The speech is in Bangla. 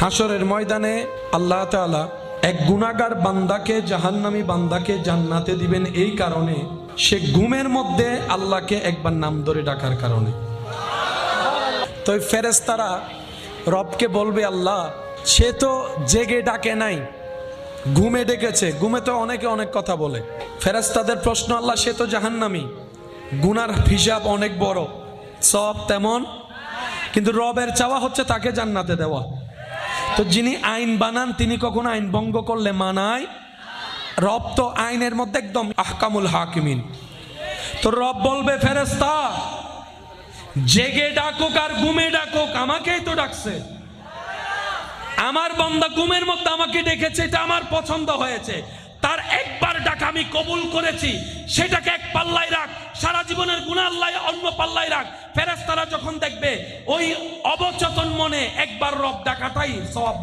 হাসরের ময়দানে আল্লাহ তাআলা এক গুনাহগার বান্দাকে, জাহান্নামী বান্দাকে জান্নাতে দিবেন এই কারণে, সে ঘুমের মধ্যে আল্লাহকে একবার নাম ধরে ডাকার কারণে। তো ফেরেশতারা রবকে বলবে, আল্লাহ সে তো জেগে ডাকে নাই, ঘুমে ডেকেছে। ঘুমে তো অনেকে অনেক কথা বলে। ফেরেশতাদের প্রশ্ন, আল্লাহ সে তো জাহান্নামী, গুনার হিসাব অনেক বড়, সব তেমন, কিন্তু রবের চাওয়া হচ্ছে তাকে জান্নাতে দেওয়া। তো যিনি আইন বানান তিনি কখনো আইন ভঙ্গ করলে মানায়? রব তো আইনের মধ্যে একদম আহকামুল হাকিমিন। তো রব বলবে, ফেরেশতা জেগে ডাকুক আর ঘুমে ডাকুক, আমাকেই তো ডাকছে। আমার বান্দা ঘুমের মধ্যে আমাকে ডেকেছে, এটা আমার পছন্দ হয়েছে, তার একবার ডাক আমি কবুল করেছি, সেটাকে এক পাল্লায় রাখ, সারা জীবনের গুনাহ আল্লাহ অন্য পাল্লায় রাখ। ফেরেশতারা যখন দেখবে ওই অবচেতন মনে একবার রব ডাকাটাই সওয়াব।